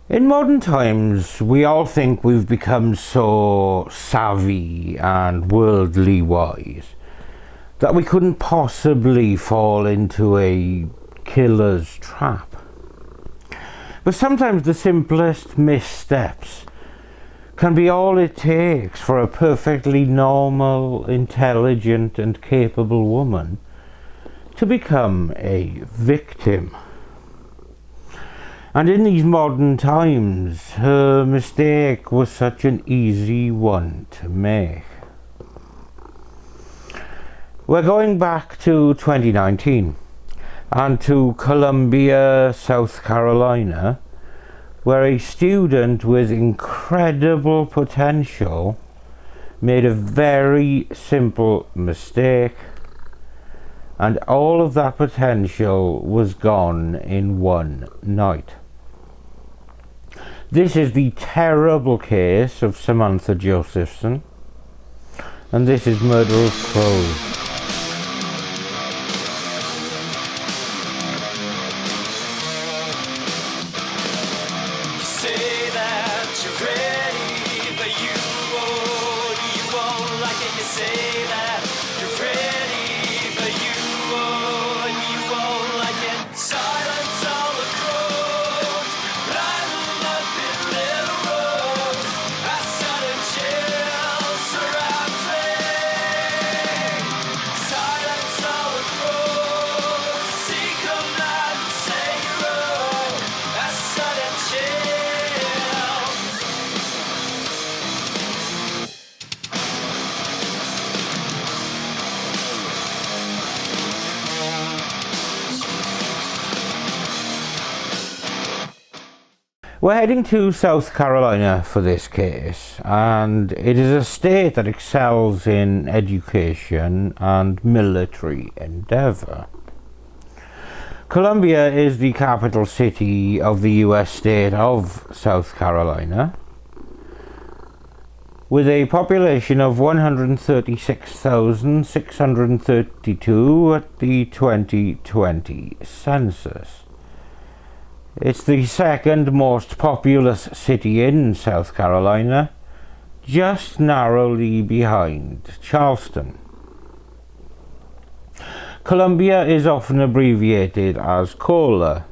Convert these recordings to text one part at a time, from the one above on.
In modern times, we all think we've become so savvy and worldly wise that we couldn't possibly fall into a killer's trap. But sometimes the simplest missteps can be all it takes for a perfectly normal, intelligent and capable woman to become a victim. And in these modern times, her mistake was such an easy one to make. We're going back to 2019 and to Columbia, South Carolina, where a student with incredible potential made a very simple mistake, and all of that potential was gone in one night. This is the terrible case of Samantha Josephson, and this is Murder of Crows. We're heading to South Carolina for this case, and it is a state that excels in education and military endeavour. Columbia is the capital city of the US state of South Carolina, with a population of 136,632 at the 2020 census. It's the second most populous city in South Carolina, just narrowly behind Charleston. Columbia is often abbreviated as COLA,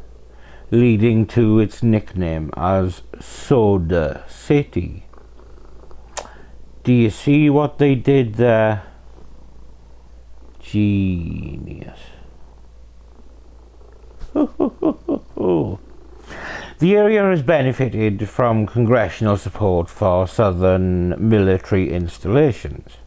leading to its nickname as Soda City. Do you see what they did there? Genius. The area has benefited from congressional support for southern military installations.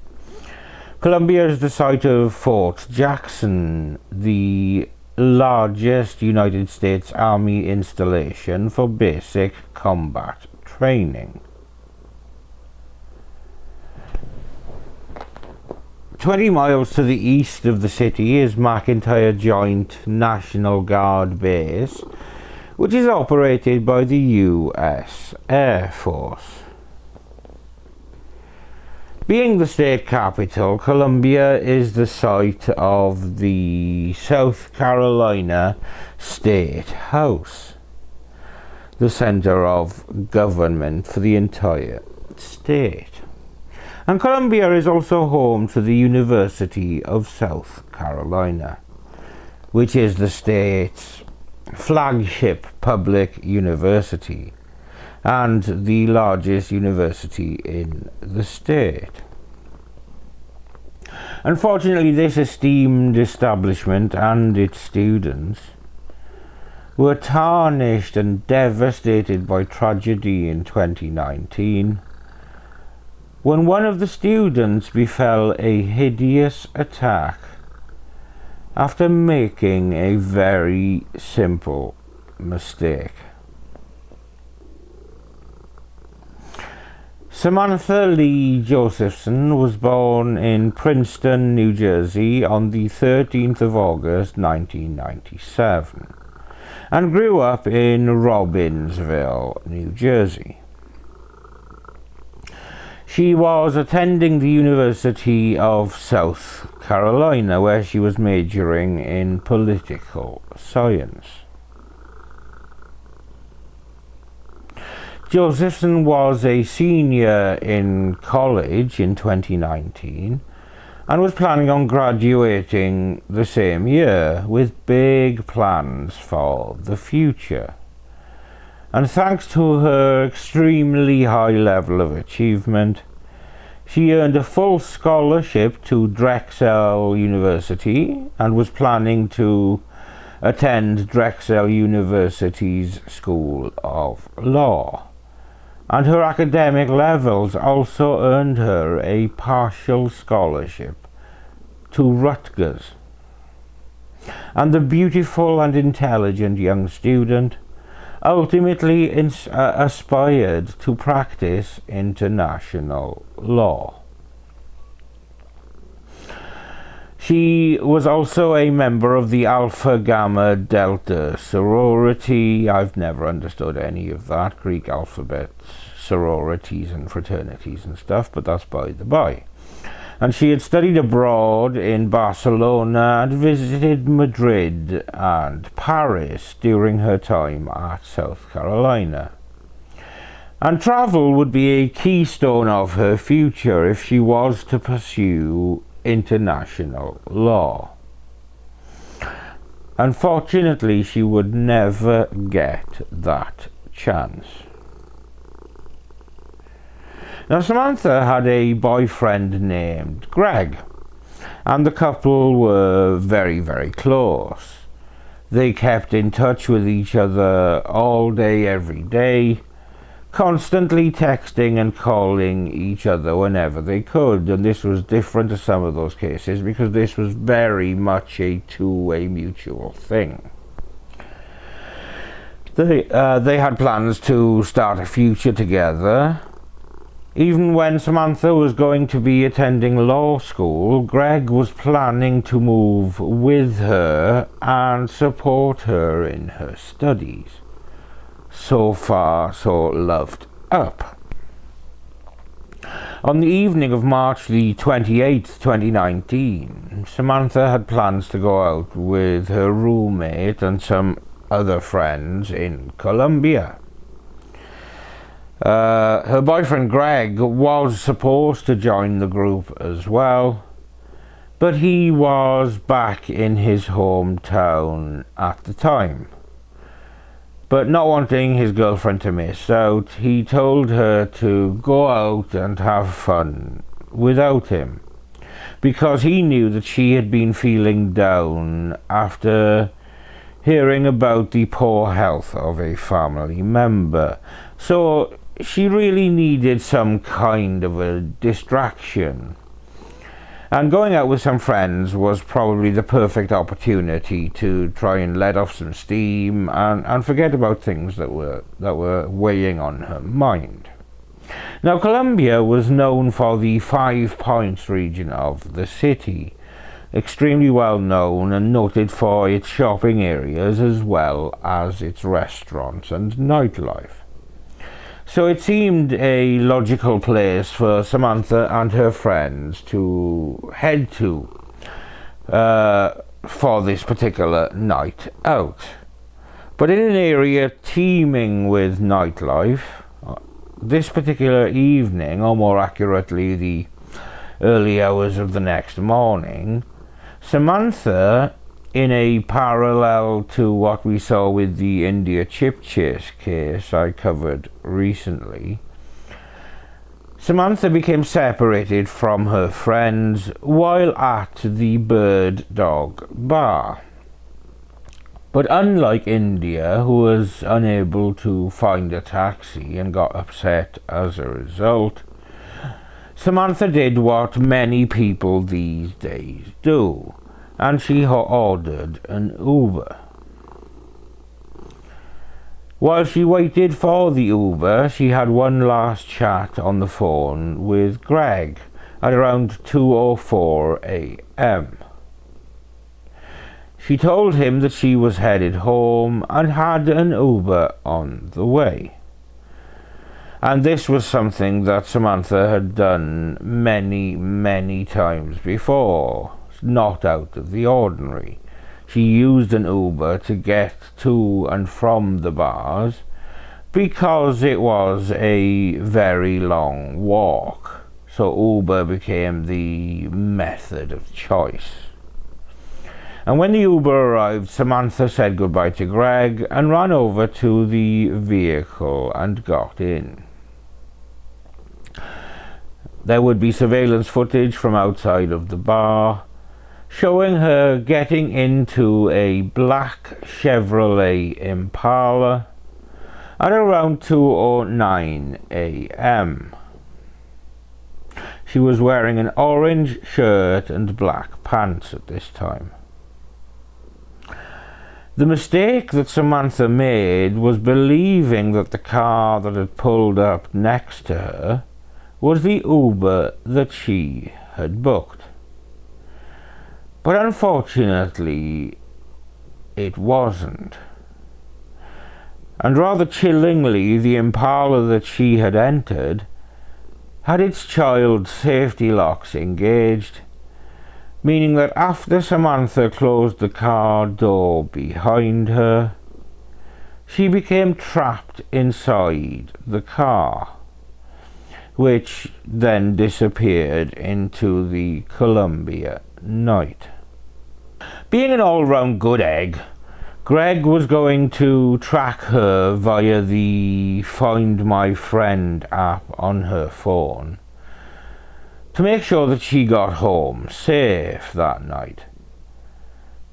Columbia is the site of Fort Jackson, the largest United States Army installation for basic combat training. 20 miles to the east of the city is McIntyre Joint National Guard Base, which is operated by the US Air Force. Being the state capital, Columbia is the site of the South Carolina State House, the center of government for the entire state. And Columbia is also home to the University of South Carolina, which is the state's flagship public university and the largest university in the state. Unfortunately, this esteemed establishment and its students were tarnished and devastated by tragedy in 2019 when one of the students befell a hideous attack after making a very simple mistake. Samantha Lee Josephson was born in Princeton, New Jersey on the 13th of August 1997 and grew up in Robbinsville, New Jersey. She was attending the University of South Carolina, where she was majoring in political science. Josephson was a senior in college in 2019 and was planning on graduating the same year with big plans for the future. And thanks to her extremely high level of achievement, she earned a full scholarship to Drexel University and was planning to attend Drexel University's School of Law. And her academic levels also earned her a partial scholarship to Rutgers. And the beautiful and intelligent young student ultimately aspired to practice international law. She was also a member of the Alpha Gamma Delta sorority. I've never understood any of that, Greek alphabet sororities and fraternities and stuff, but that's by the by. And she had studied abroad in Barcelona and visited Madrid and Paris during her time at South Carolina. And travel would be a keystone of her future if she was to pursue international law. Unfortunately, she would never get that chance. Now, Samantha had a boyfriend named Greg, and the couple were very, very close. They kept in touch with each other all day, every day, constantly texting and calling each other whenever they could. And this was different to some of those cases because this was very much a two-way mutual thing. They had plans to start a future together. Even when Samantha was going to be attending law school, Greg was planning to move with her and support her in her studies. So far, so loved up. On the evening of March the 28th, 2019, Samantha had plans to go out with her roommate and some other friends in Colombia. Her boyfriend Greg was supposed to join the group as well, but he was back in his hometown at the time. But not wanting his girlfriend to miss out, he told her to go out and have fun without him, because he knew that she had been feeling down after hearing about the poor health of a family member. So she really needed some kind of a distraction. And going out with some friends was probably the perfect opportunity to try and let off some steam and forget about things that were weighing on her mind. Now, Colombia was known for the 5 Points region of the city, extremely well known and noted for its shopping areas as well as its restaurants and nightlife. So it seemed a logical place for Samantha and her friends to head to for this particular night out. But in an area teeming with nightlife, this particular evening, or more accurately the early hours of the next morning, Samantha, in a parallel to what we saw with the India chip chase case I covered recently, Samantha became separated from her friends while at the Bird Dog Bar. But unlike India, who was unable to find a taxi and got upset as a result, Samantha did what many people these days do, and she ordered an Uber. While she waited for the Uber, she had one last chat on the phone with Greg at around 2:04 a.m. She told him that she was headed home and had an Uber on the way. And this was something that Samantha had done many, many times before. Not out of the ordinary. She used an Uber to get to and from the bars, because it was a very long walk, so Uber became the method of choice. And when the Uber arrived, Samantha said goodbye to Greg and ran over to the vehicle and got in. There would be surveillance footage from outside of the bar, showing her getting into a black Chevrolet Impala at around 2:09 a.m. She was wearing an orange shirt and black pants at this time. The mistake that Samantha made was believing that the car that had pulled up next to her was the Uber that she had booked. But unfortunately, it wasn't. And rather chillingly, the Impala that she had entered had its child safety locks engaged, meaning that after Samantha closed the car door behind her, she became trapped inside the car, which then disappeared into the Columbia night. Being an all-round good egg, Greg was going to track her via the Find My Friend app on her phone to make sure that she got home safe that night.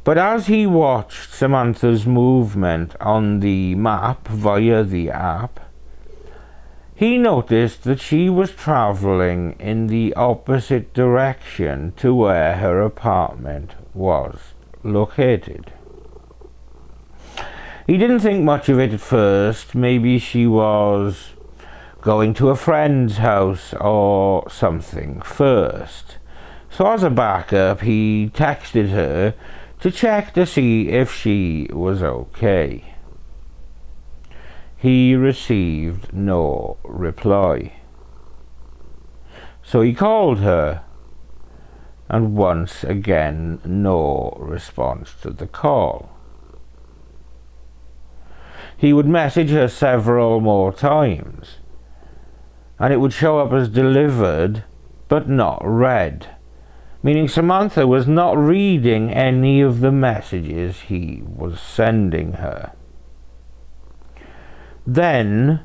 But as he watched Samantha's movement on the map via the app, he noticed that she was travelling in the opposite direction to where her apartment was located. He didn't think much of it at first. Maybe she was going to a friend's house or something first. So as a backup, he texted her to check to see if she was okay. He received no reply. So he called her, and once again no response to the call. He would message her several more times, and it would show up as delivered but not read, meaning Samantha was not reading any of the messages he was sending her. Then,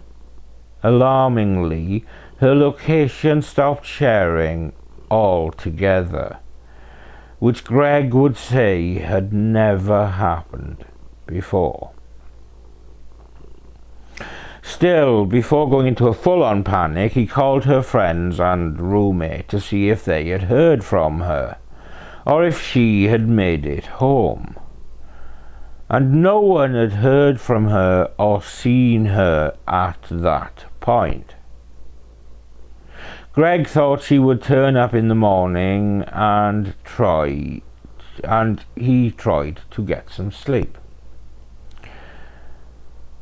alarmingly, her location stopped sharing altogether, which Greg would say had never happened before. Still, before going into a full-on panic, he called her friends and roommate to see if they had heard from her, or if she had made it home. And no one had heard from her or seen her at that point. Greg thought she would turn up in the morning and he tried to get some sleep.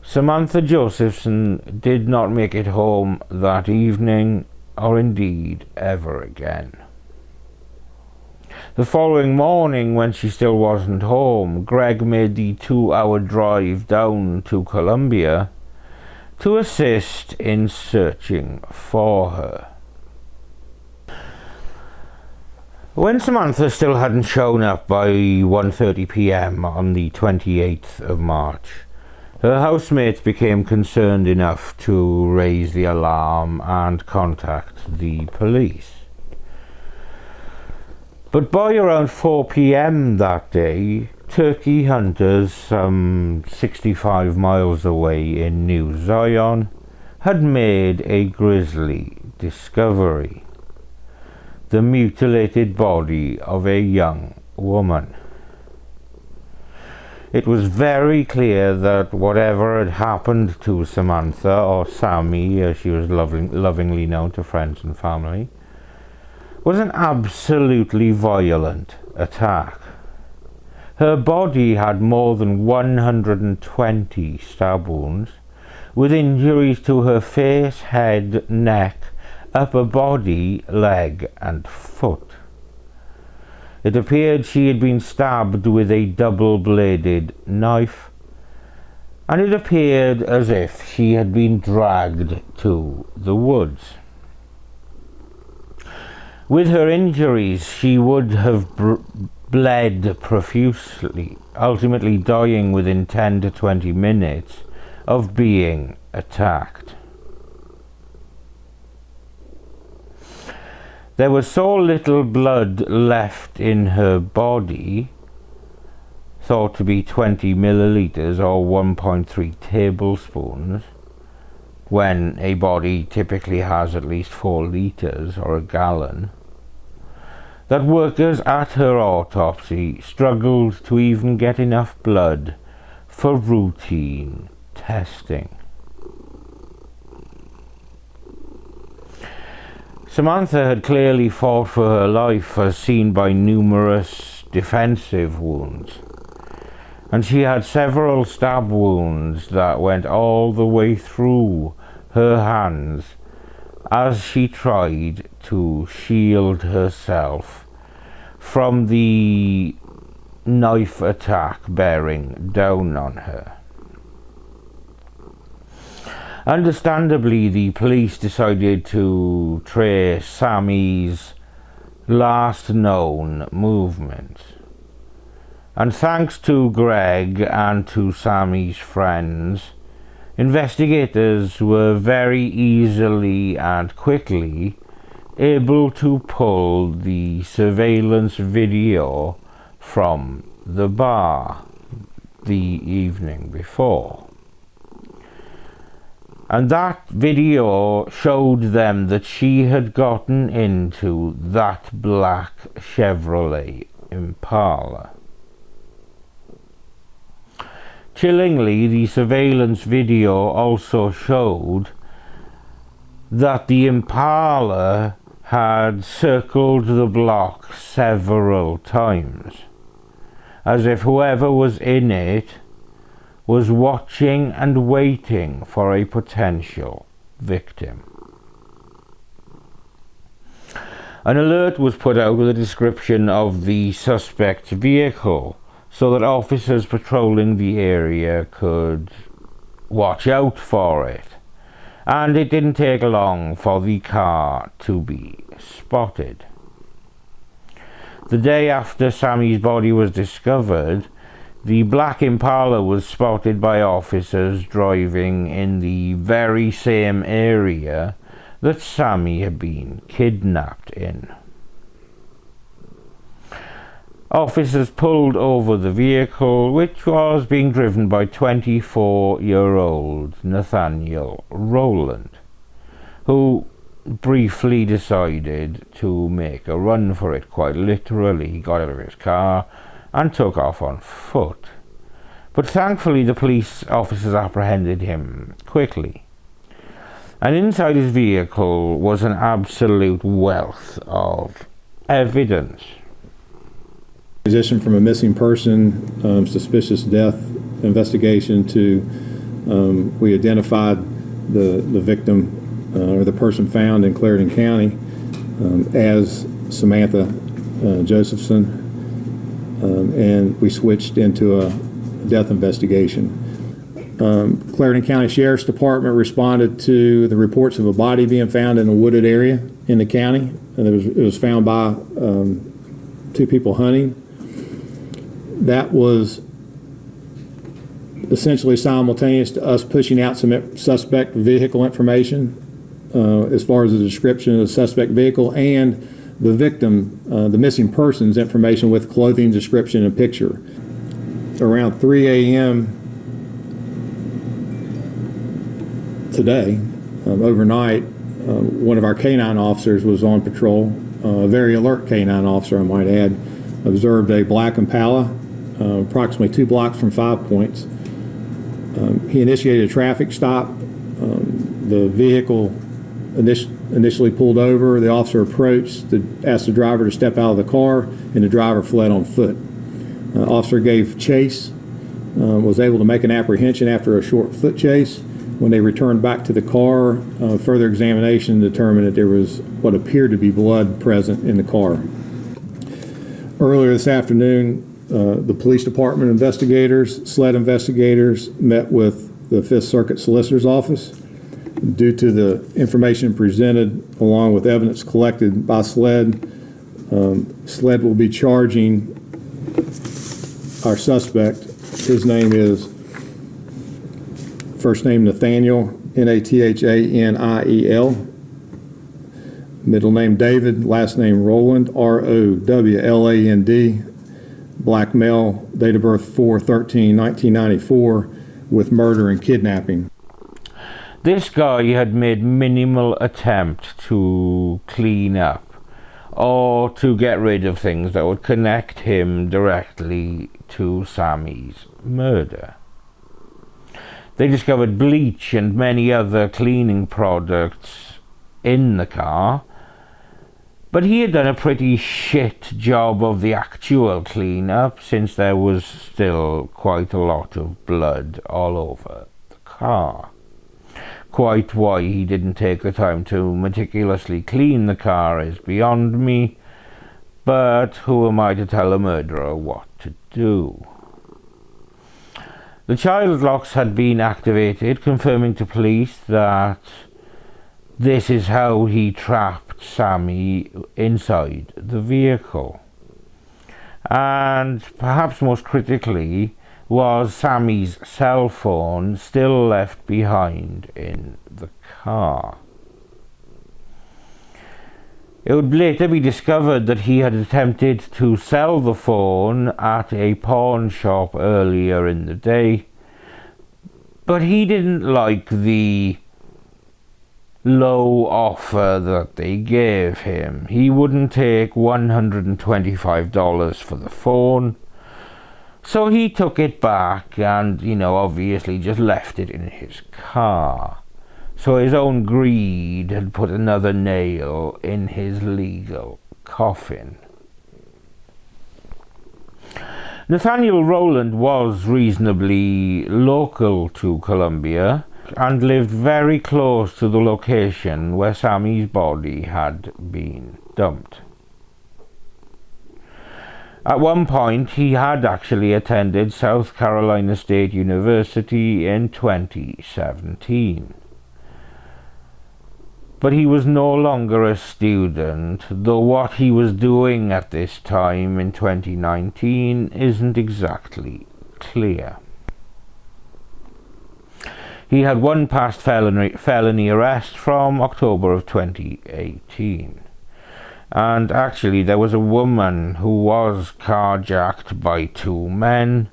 Samantha Josephson did not make it home that evening, or indeed ever again. The following morning, when she still wasn't home, Greg made the 2-hour drive down to Columbia to assist in searching for her. When Samantha still hadn't shown up by 1:30 p.m. on the 28th of March, her housemates became concerned enough to raise the alarm and contact the police. But by around 4 p.m. that day, turkey hunters some 65 miles away in New Zion had made a grisly discovery: the mutilated body of a young woman. It was very clear that whatever had happened to Samantha, or Sami as she was lovingly known to friends and family, was an absolutely violent attack. Her body had more than 120 stab wounds, with injuries to her face, head, neck, upper body, leg and foot. It appeared she had been stabbed with a double-bladed knife, and it appeared as if she had been dragged to the woods. With her injuries, she would have bled profusely, ultimately dying within 10 to 20 minutes of being attacked. There was so little blood left in her body, thought to be 20 milliliters or 1.3 tablespoons, when a body typically has at least 4 liters or a gallon, that workers at her autopsy struggled to even get enough blood for routine testing. Samantha had clearly fought for her life, as seen by numerous defensive wounds, and she had several stab wounds that went all the way through her hands as she tried to shield herself from the knife attack bearing down on her. Understandably, the police decided to trace Sami's last known movements. And thanks to Greg and to Sami's friends, investigators were very easily and quickly able to pull the surveillance video from the bar the evening before. And that video showed them that she had gotten into that black Chevrolet Impala. Chillingly, the surveillance video also showed that the Impala had circled the block several times, as if whoever was in it was watching and waiting for a potential victim. An alert was put out with a description of the suspect's vehicle so that officers patrolling the area could watch out for it, and it didn't take long for the car to be spotted. The day after Sami's body was discovered, the black Impala was spotted by officers driving in the very same area that Sami had been kidnapped in. Officers pulled over the vehicle, which was being driven by 24-year-old Nathaniel Rowland, who briefly decided to make a run for it. Quite literally, he got out of his car and took off on foot. But thankfully the police officers apprehended him quickly. And inside his vehicle was an absolute wealth of evidence. Transition from a missing person, suspicious death investigation to we identified the victim or the person found in Clarendon County as Samantha Josephson. And we switched into a death investigation. Clarendon County Sheriff's Department responded to the reports of a body being found in a wooded area in the county. And it was found by 2 people hunting. That was essentially simultaneous to us pushing out some suspect vehicle information as far as the description of the suspect vehicle and the victim, the missing person's information with clothing description and picture. Around 3 a.m. today, overnight, one of our canine officers was on patrol, a very alert canine officer, I might add, observed a black Impala approximately 2 blocks from 5 Points. He initiated a traffic stop. The vehicle initially pulled over. The officer approached, asked the driver to step out of the car, and the driver fled on foot. Officer gave chase, was able to make an apprehension after a short foot chase. When they returned back to the car, further examination determined that there was what appeared to be blood present in the car. Earlier this afternoon, The police department investigators, SLED investigators, met with the Fifth Circuit Solicitor's Office. Due to the information presented along with evidence collected by SLED, SLED will be charging our suspect. His name is, first name Nathaniel, Nathaniel, middle name David, last name Rowland, Rowland, black male, date of birth 4/13/1994, with murder and kidnapping. This guy had made minimal attempt to clean up or to get rid of things that would connect him directly to Sami's murder. They discovered bleach and many other cleaning products in the car, but he had done a pretty shit job of the actual cleanup, since there was still quite a lot of blood all over the car. Quite why he didn't take the time to meticulously clean the car is beyond me, but who am I to tell a murderer what to do? The child locks had been activated, confirming to police that this is how he trapped Sami inside the vehicle. And perhaps most critically, was Sami's cell phone still left behind in the car. It would later be discovered that he had attempted to sell the phone at a pawn shop earlier in the day, but he didn't like the low offer that they gave him. He wouldn't take $125 for the phone, so he took it back and, obviously just left it in his car. So his own greed had put another nail in his legal coffin. Nathaniel Rowland was reasonably local to Colombia and lived very close to the location where Sami's body had been dumped. At one point, he had actually attended South Carolina State University in 2017. But he was no longer a student, though what he was doing at this time in 2019 isn't exactly clear. He had one past felony arrest from October of 2018. And actually there was a woman who was carjacked by two men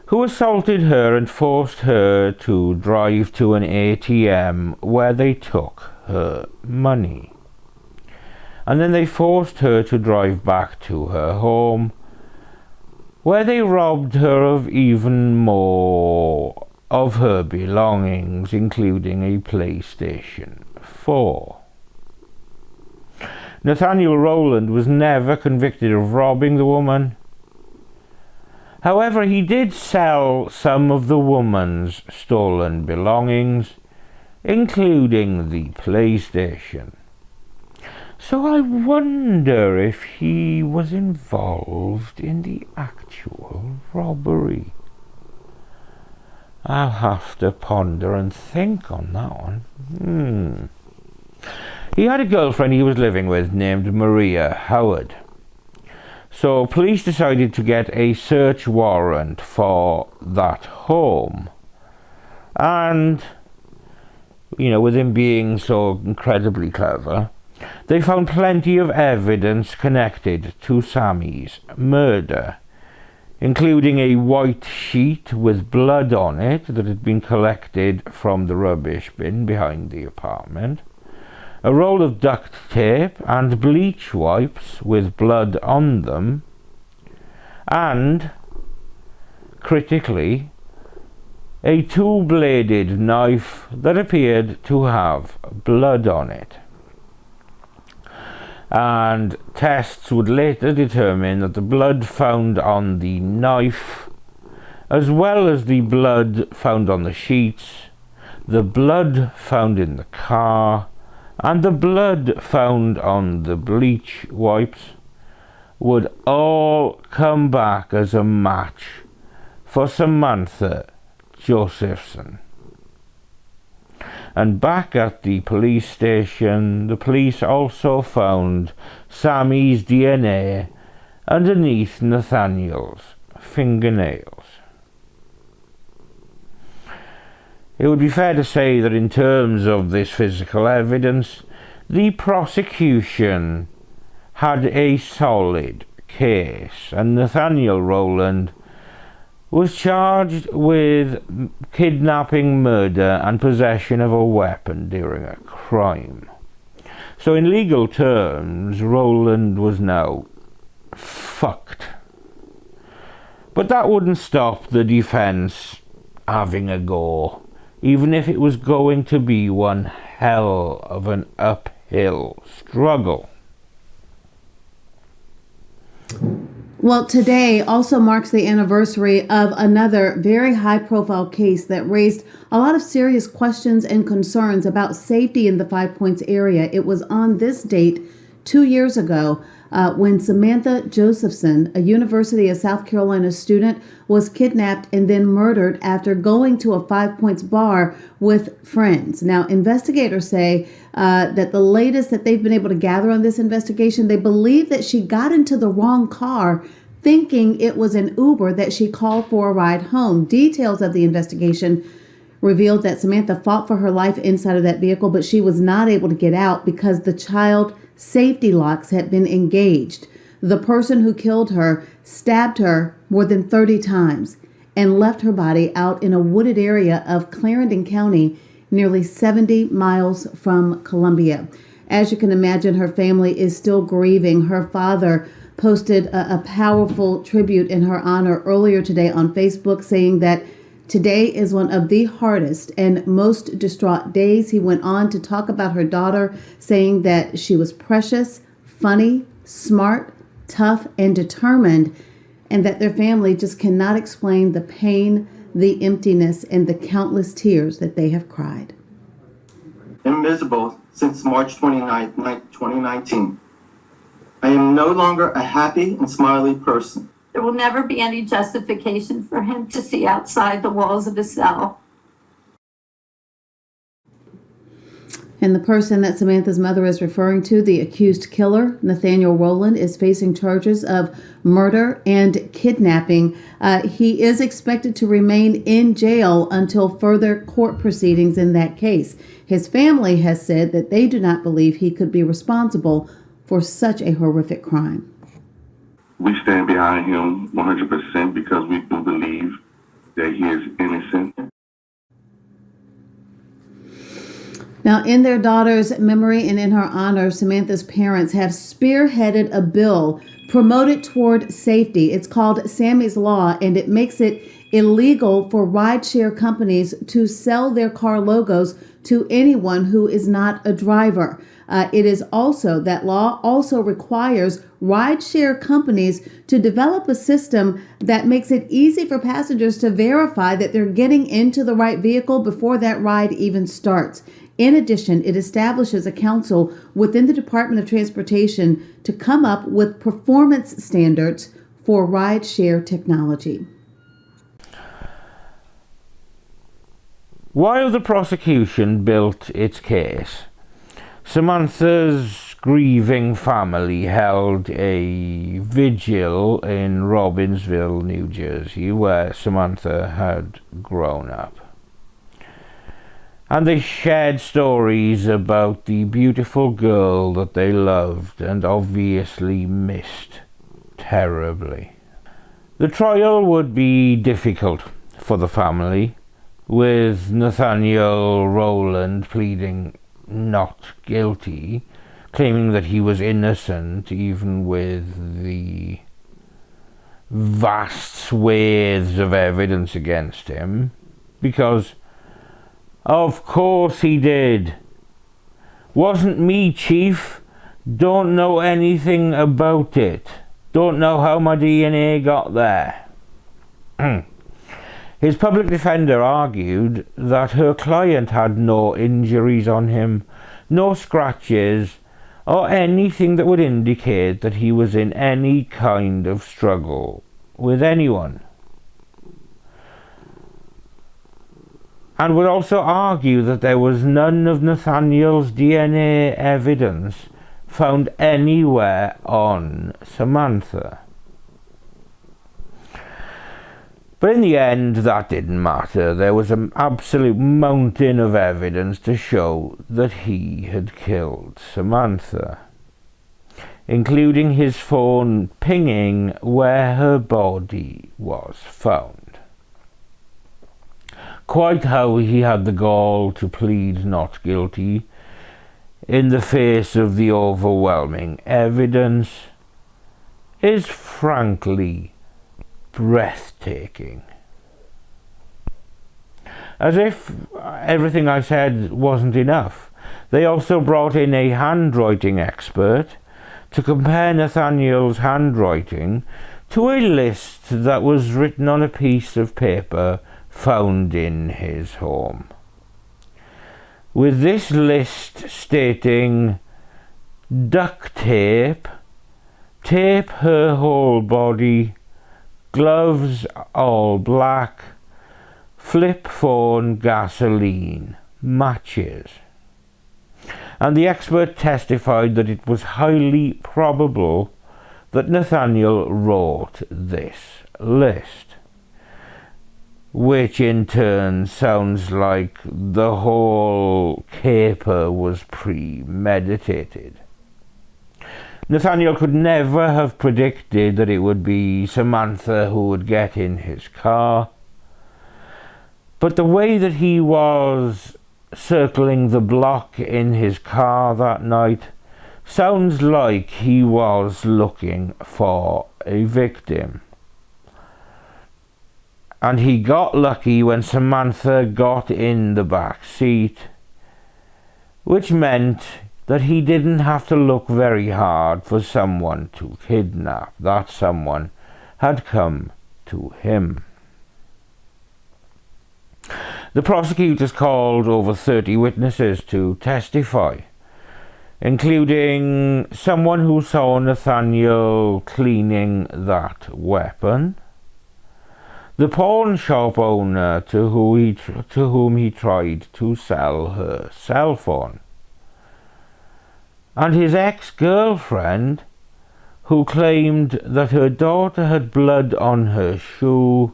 who assaulted her and forced her to drive to an ATM where they took her money. And then they forced her to drive back to her home, where they robbed her of even more of her belongings, including a PlayStation 4. Nathaniel Rowland was never convicted of robbing the woman. However, he did sell some of the woman's stolen belongings, including the PlayStation. So I wonder if he was involved in the actual robbery. I'll have to ponder and think on that one. He had a girlfriend he was living with named Maria Howard. So police decided to get a search warrant for that home. And, with him being so incredibly clever, they found plenty of evidence connected to Sami's murder, including a white sheet with blood on it that had been collected from the rubbish bin behind the apartment, a roll of duct tape and bleach wipes with blood on them, and, critically, a two-bladed knife that appeared to have blood on it. And tests would later determine that the blood found on the knife, as well as the blood found on the sheets, the blood found in the car, and the blood found on the bleach wipes, would all come back as a match for Samantha Josephson. And back at the police station, the police also found Sami's DNA underneath Nathaniel's fingernails. It would be fair to say that in terms of this physical evidence, the prosecution had a solid case, and Nathaniel Rowland was charged with kidnapping, murder, and possession of a weapon during a crime. So in legal terms, Rowland was now fucked. But that wouldn't stop the defense having a go, even if it was going to be one hell of an uphill struggle. Well, today also marks the anniversary of another very high-profile case that raised a lot of serious questions and concerns about safety in the Five Points area. It was on this date 2 years ago when Samantha Josephson, a University of South Carolina student, was kidnapped and then murdered after going to a Five Points bar with friends. Now, investigators say that the latest that they've been able to gather on this investigation, they believe that she got into the wrong car, thinking it was an Uber that she called for a ride home. Details of the investigation revealed that Samantha fought for her life inside of that vehicle, but she was not able to get out because the child safety locks had been engaged. The person who killed her stabbed her more than 30 times and left her body out in a wooded area of Clarendon County, nearly 70 miles from Columbia. As you can imagine, her family is still grieving. Her father posted a powerful tribute in her honor earlier today on Facebook, saying that today is one of the hardest and most distraught days. He went on to talk about her daughter, saying that she was precious, funny, smart, tough, and determined, and that their family just cannot explain the pain, the emptiness, and the countless tears that they have cried. Invisible since March 29, 2019. I am no longer a happy and smiley person. There will never be any justification for him to see outside the walls of a cell. And the person that Samantha's mother is referring to, the accused killer, Nathaniel Rowland, is facing charges of murder and kidnapping. He is expected to remain in jail until further court proceedings in that case. His family has said that they do not believe he could be responsible for such a horrific crime. We stand behind him 100% because we do believe that he is innocent. Now, in their daughter's memory and in her honor, Samantha's parents have spearheaded a bill promoted toward safety. It's called Sami's Law, and it makes it illegal for rideshare companies to sell their car logos to anyone who is not a driver. That law also requires rideshare companies to develop a system that makes it easy for passengers to verify that they're getting into the right vehicle before that ride even starts. In addition, it establishes a council within the Department of Transportation to come up with performance standards for rideshare technology. While the prosecution built its case, Samantha's grieving family held a vigil in Robbinsville, New Jersey, where Samantha had grown up. And they shared stories about the beautiful girl that they loved and obviously missed terribly. The trial would be difficult for the family, with Nathaniel Rowland pleading not guilty, claiming that he was innocent even with the vast swathes of evidence against him, because of course he did. Wasn't me, Chief. Don't know anything about it. Don't know how my DNA got there. His public defender argued that her client had no injuries on him, no scratches, or anything that would indicate that he was in any kind of struggle with anyone. And would also argue that there was none of Nathaniel's DNA evidence found anywhere on Samantha. But in the end, that didn't matter. There was an absolute mountain of evidence to show that he had killed Samantha, including his phone pinging where her body was found. Quite how he had the gall to plead not guilty in the face of the overwhelming evidence is frankly breathtaking. As if everything I said wasn't enough, they also brought in a handwriting expert to compare Nathaniel's handwriting to a list that was written on a piece of paper found in his home, with this list stating duct tape, tape her whole body, gloves all black, flip phone, gasoline, matches. And the expert testified that it was highly probable that Nathaniel wrote this list, which in turn sounds like the whole caper was premeditated. Nathaniel could never have predicted that it would be Samantha who would get in his car, but the way that he was circling the block in his car that night sounds like he was looking for a victim. And he got lucky when Samantha got in the back seat, which meant that he didn't have to look very hard for someone to kidnap. That someone had come to him. The prosecutors called over 30 witnesses to testify, including someone who saw Nathaniel cleaning that weapon, the pawn shop owner to whom he tried to sell her cell phone, and his ex-girlfriend who claimed that her daughter had blood on her shoe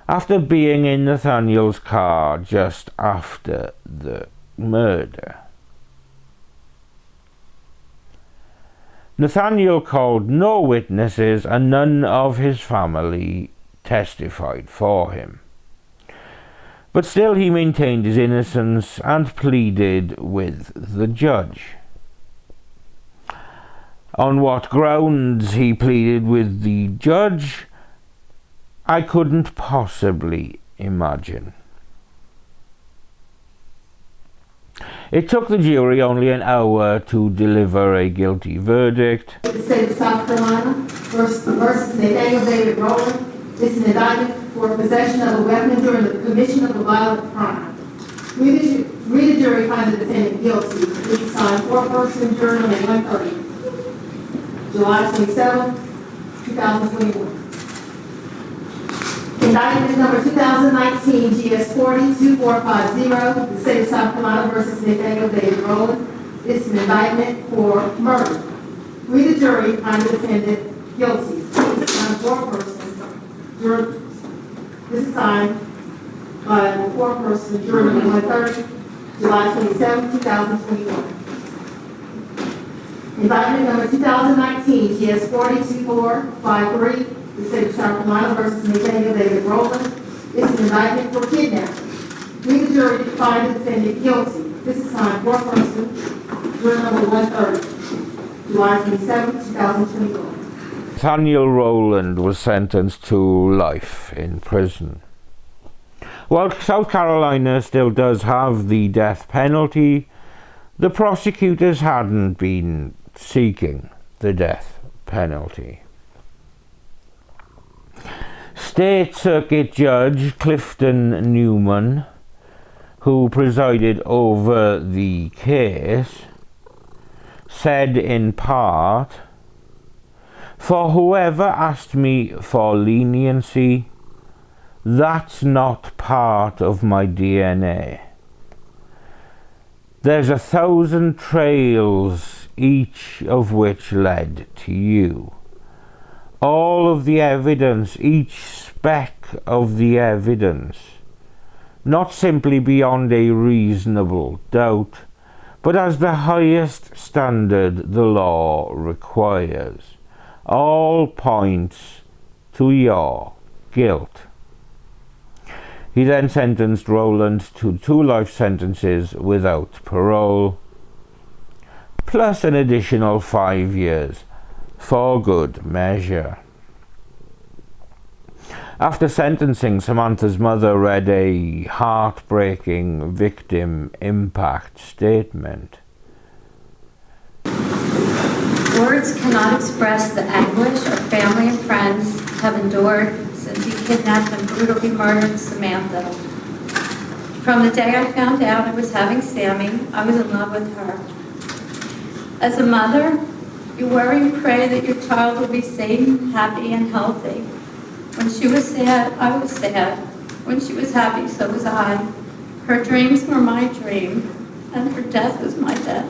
after being in Nathaniel's car just after the murder. Nathaniel called no witnesses and none of his family testified for him. But still he maintained his innocence and pleaded with the judge. On what grounds he pleaded with the judge, I couldn't possibly imagine. It took the jury only an hour to deliver a guilty verdict. The state of South Carolina versus Nathaniel David Rowland is an indictment for possession of a weapon during the commission of a violent crime. We the jury find the defendant guilty. It's signed 4-person journal at 1:30, July 27, 2021. Indictment number 2019 GS 402450, the state of South Carolina versus Nathaniel David Rowland. It's an indictment for murder. We the jury find the defendant guilty. It's signed 4-person journal. This is signed by the 4-person journal at 1:30, July 27, 2021. Indictment number 2019 GS 42453. The state of South Carolina versus Nathaniel David Rowland. It's an indictment for kidnapping. We the jury find the defendant guilty. This is signed 4-person, jury number 130, July 27, 2021. Nathaniel Rowland was sentenced to life in prison. While South Carolina still does have the death penalty, the prosecutors hadn't been seeking the death penalty. State Circuit Judge Clifton Newman, who presided over the case, said in part, "For whoever asked me for leniency, that's not part of my DNA. There's 1,000 trails, each of which led to you. All of the evidence, each speck of the evidence, not simply beyond a reasonable doubt, but as the highest standard the law requires, all points to your guilt." He then sentenced Rowland to 2 life sentences without parole, plus an additional 5 years for good measure. After sentencing, Samantha's mother read a heartbreaking victim impact statement. Words cannot express the anguish our family and friends have endured since he kidnapped and brutally murdered Samantha. From the day I found out I was having Sami, I was in love with her. As a mother, you worry and pray that your child will be safe, happy, and healthy. When she was sad, I was sad. When she was happy, so was I. Her dreams were my dream, and her death was my death.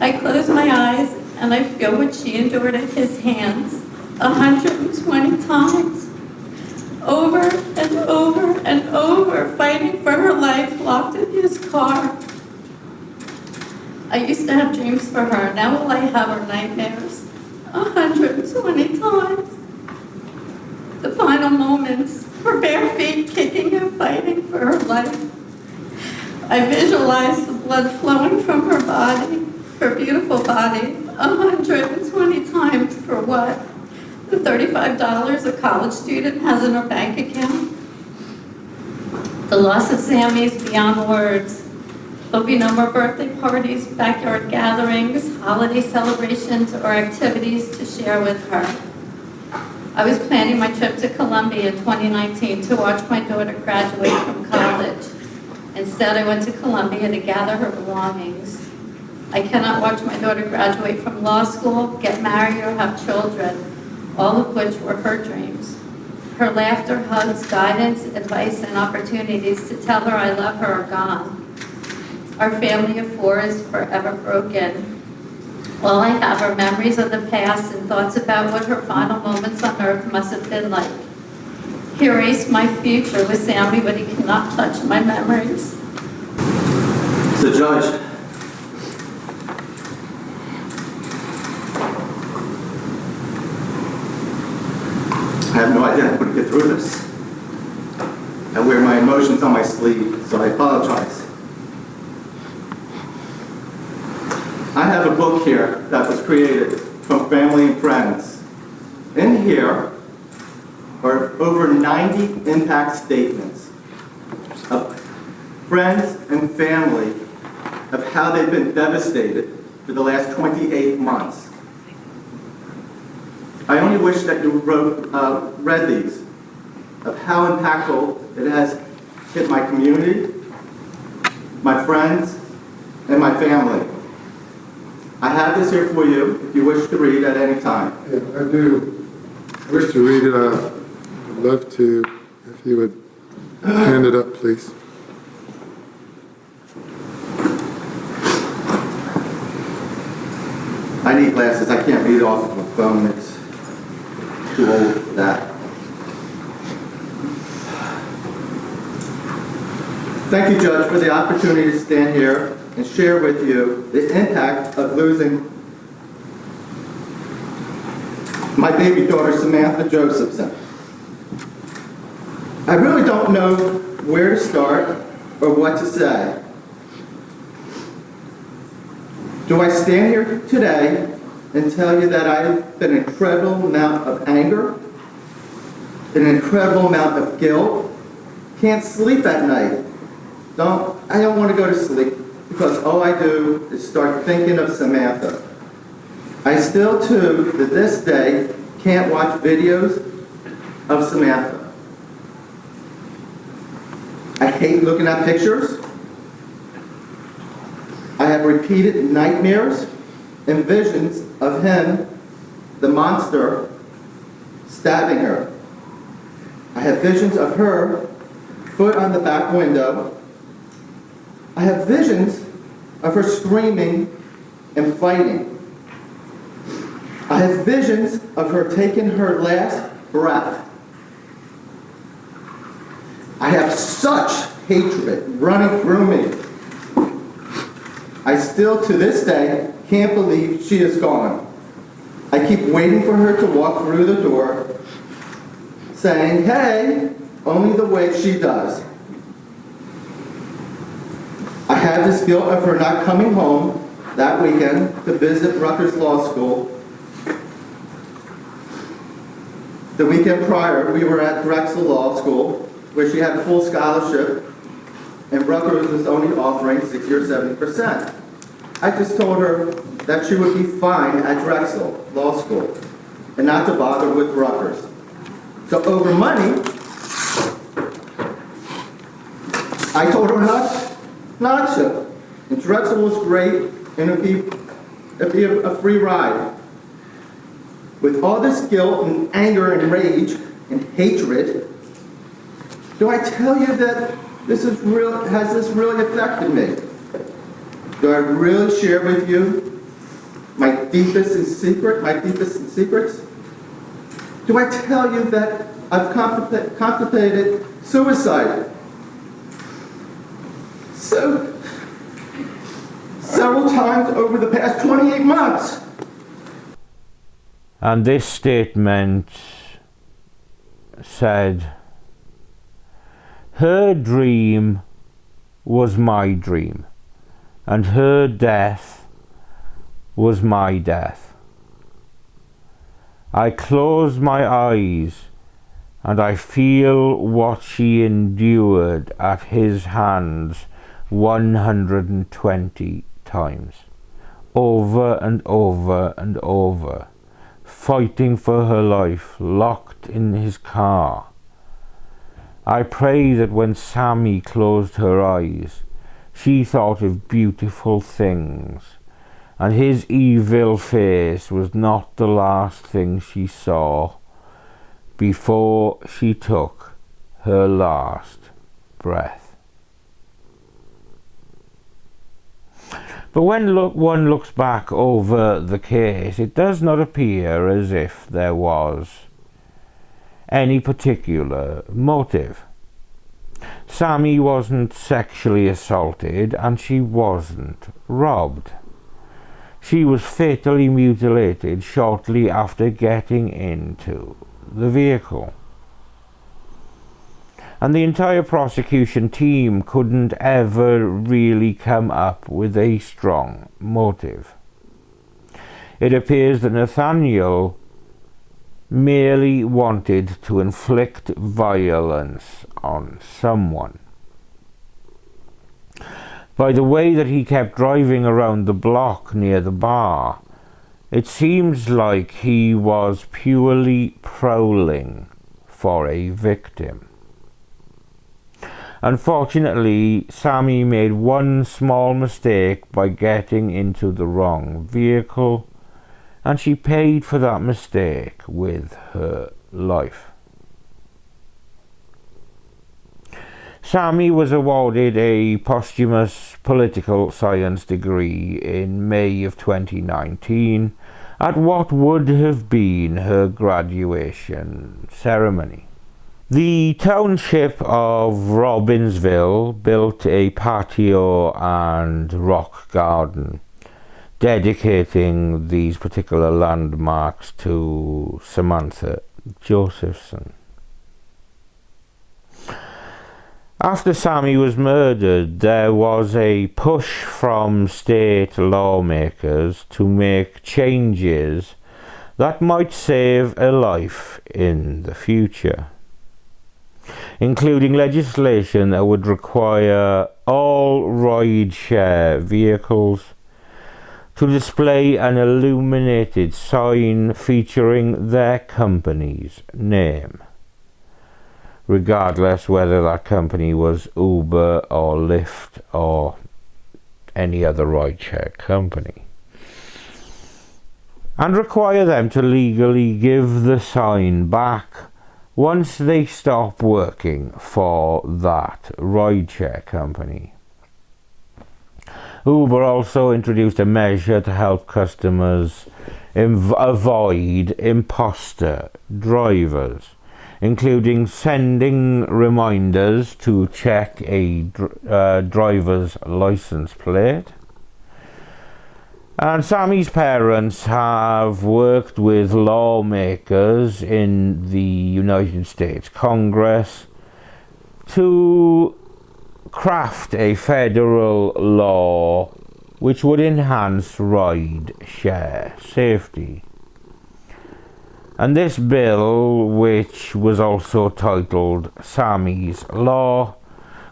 I close my eyes and I feel what she endured at his hands 120 times, over and over and over, fighting for her life, locked in his car. I used to have dreams for her. Now all I have are nightmares 120 times. The final moments, her bare feet kicking and fighting for her life. I visualize the blood flowing from her body, her beautiful body, 120 times for what? The $35 a college student has in her bank account? The loss of Sami is beyond words. There'll be no more birthday parties, backyard gatherings, holiday celebrations, or activities to share with her. I was planning my trip to Columbia in 2019 to watch my daughter graduate from college. Instead, I went to Columbia to gather her belongings. I cannot watch my daughter graduate from law school, get married, or have children, all of which were her dreams. Her laughter, hugs, guidance, advice, and opportunities to tell her I love her are gone. Our family of 4 is forever broken. All I have are memories of the past and thoughts about what her final moments on earth must have been like. He erased my future with Sami, but he cannot touch my memories. So, Judge, I have no idea how to get through this. I wear my emotions on my sleeve, so I apologize. I have a book here that was created from family and friends. In here are over 90 impact statements of friends and family of how they've been devastated for the last 28 months. I only wish that you read these, of how impactful it has hit my community, my friends, and my family. I have this here for you if you wish to read at any time. Yeah, I do. I wish to read it. I'd love to, if you would hand it up, please. I need glasses. I can't read off of a phone. It's too old for that. Thank you, Judge, for the opportunity to stand here and share with you the impact of losing my baby daughter, Samantha Josephson. I really don't know where to start or what to say. Do I stand here today and tell you that I've been an incredible amount of anger, an incredible amount of guilt, can't sleep at night. I don't want to go to sleep because all I do is start thinking of Samantha. I still, to this day, can't watch videos of Samantha. I hate looking at pictures. I have repeated nightmares and visions of him, the monster, stabbing her. I have visions of her foot on the back window. I have visions of her screaming and fighting. I have visions of her taking her last breath. I have such hatred running through me. I still, to this day, can't believe she is gone. I keep waiting for her to walk through the door, saying, hey, only the way she does. I have this guilt of her not coming home that weekend to visit Rutgers Law School. The weekend prior, we were at Drexel Law School, where she had a full scholarship, and Rutgers was only offering 60 or 70%. I just told her that she would be fine at Drexel Law School, and not to bother with Rutgers. So over money, I told her not to. And Drexel was great, and it'd be a free ride. With all this guilt and anger and rage and hatred, do I tell you that has this really affected me? Do I really share with you my deepest secrets? Do I tell you that I've contemplated suicide? Several times over the past 28 months. And this statement said, her dream was my dream, and her death was my death. I close my eyes and I feel what she endured at his hands 120 times, over and over and over, fighting for her life, locked in his car. I pray that when Sami closed her eyes, she thought of beautiful things, and his evil face was not the last thing she saw before she took her last breath. But when one looks back over the case, it does not appear as if there was any particular motive. Sami wasn't sexually assaulted, and she wasn't robbed. She was fatally mutilated shortly after getting into the vehicle. And the entire prosecution team couldn't ever really come up with a strong motive. It appears that Nathaniel merely wanted to inflict violence on someone. By the way that he kept driving around the block near the bar, it seems like he was purely prowling for a victim. Unfortunately, Sami made one small mistake by getting into the wrong vehicle, and she paid for that mistake with her life. Sami was awarded a posthumous political science degree in May of 2019 at what would have been her graduation ceremony. The township of Robbinsville built a patio and rock garden, dedicating these particular landmarks to Samantha Josephson. After Sami was murdered, there was a push from state lawmakers to make changes that might save a life in the future, including legislation that would require all ride-share vehicles to display an illuminated sign featuring their company's name, regardless whether that company was Uber or Lyft or any other ride-share company. and require them to legally give the sign back once they stop working for that rideshare company. Uber also introduced a measure to help customers avoid imposter drivers, including sending reminders to check a driver's license plate. And Sami's parents have worked with lawmakers in the United States Congress to craft a federal law which would enhance ride-share safety. And this bill, which was also titled Sami's Law,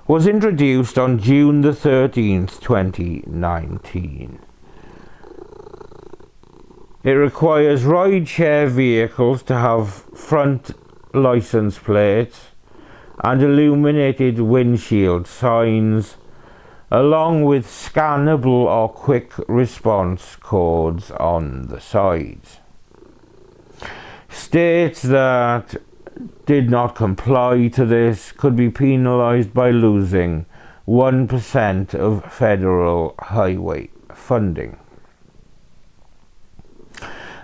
was introduced on June the 13th, 2019. It requires ride-share vehicles to have front license plates and illuminated windshield signs, along with scannable or quick response codes on the sides. States that did not comply to this could be penalized by losing 1% of federal highway funding.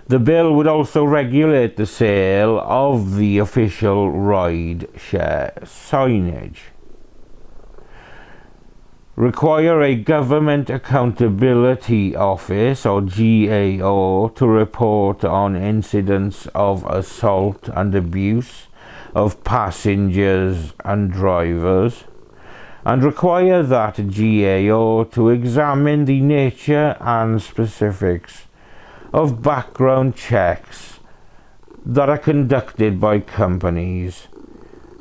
The bill would also regulate the sale of the official ride-share signage, require a Government Accountability Office or GAO to report on incidents of assault and abuse of passengers and drivers, and require that GAO to examine the nature and specifics of background checks that are conducted by companies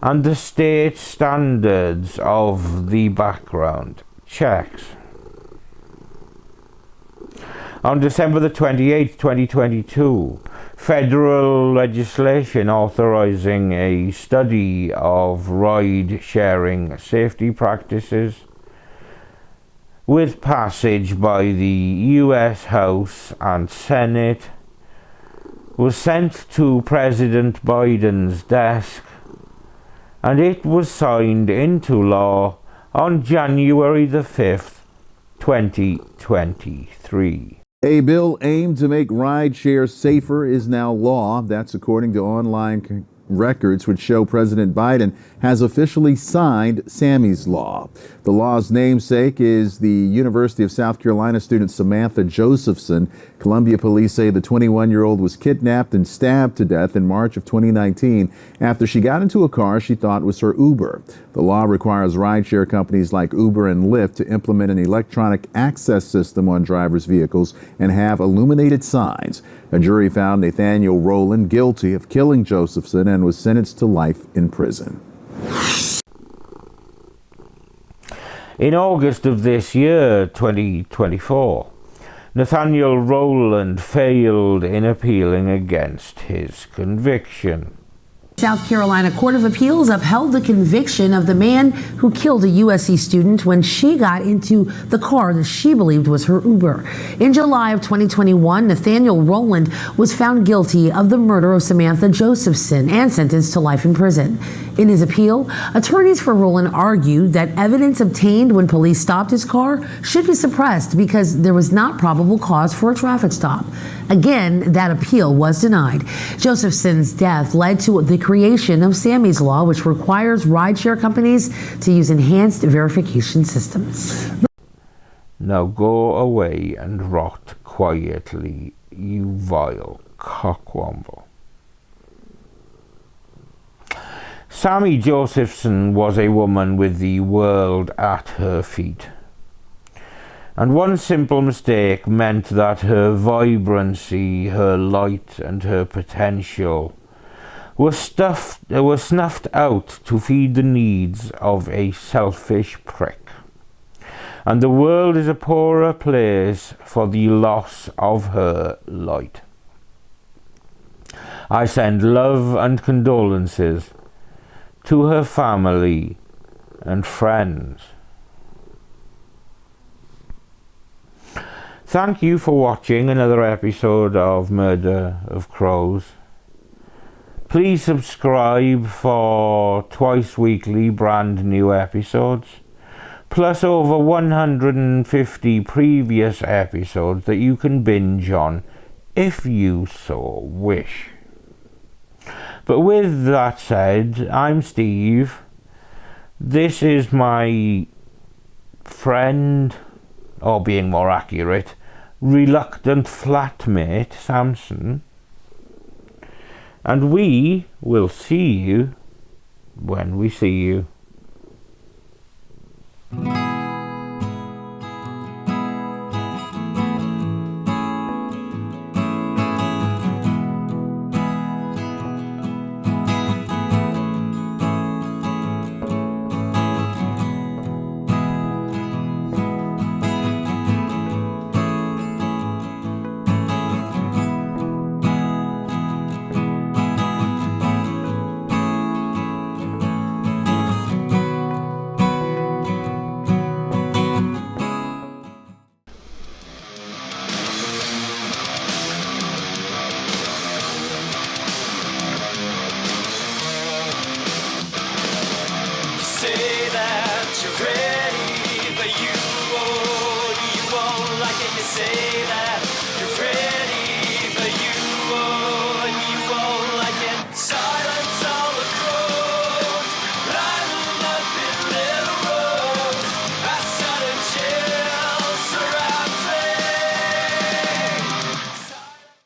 and the state standards of the background checks. On December the 28th, 2022, federal legislation authorizing a study of ride-sharing safety practices, with passage by the US House and Senate, was sent to President Biden's desk, and it was signed into law on January the 5th, 2023. A bill aimed to make rideshare safer is now law. That's according to online records which show President Biden has officially signed Sami's Law. The law's namesake is the University of South Carolina student Samantha Josephson. Columbia police say the 21-year-old was kidnapped and stabbed to death in March of 2019 after she got into a car she thought was her Uber. The law requires rideshare companies like Uber and Lyft to implement an electronic access system on drivers' vehicles and have illuminated signs. A jury found Nathaniel Rowland guilty of killing Josephson and was sentenced to life in prison. In August of this year, 2024, Nathaniel Rowland failed in appealing against his conviction. South Carolina Court of Appeals upheld the conviction of the man who killed a USC student when she got into the car that she believed was her Uber. In July of 2021, Nathaniel Rowland was found guilty of the murder of Samantha Josephson and sentenced to life in prison. In his appeal, attorneys for Rowland argued that evidence obtained when police stopped his car should be suppressed because there was not probable cause for a traffic stop. Again, that appeal was denied. Josephson's death led to the creation of Sami's Law, which requires rideshare companies to use enhanced verification systems. Now go away and rot quietly, you vile cockwomble. Sami Josephson was a woman with the world at her feet. And one simple mistake meant that her vibrancy, her light and her potential were snuffed out to feed the needs of a selfish prick. And the world is a poorer place for the loss of her light. I send love and condolences to her family and friends. Thank you for watching another episode of Murder of Crows. Please subscribe for twice weekly brand new episodes, plus over 150 previous episodes that you can binge on if you so wish. But with that said, I'm Steve. This is my friend, or being more accurate, reluctant flatmate Samson, and we will see you when we see you. Say that you're ready.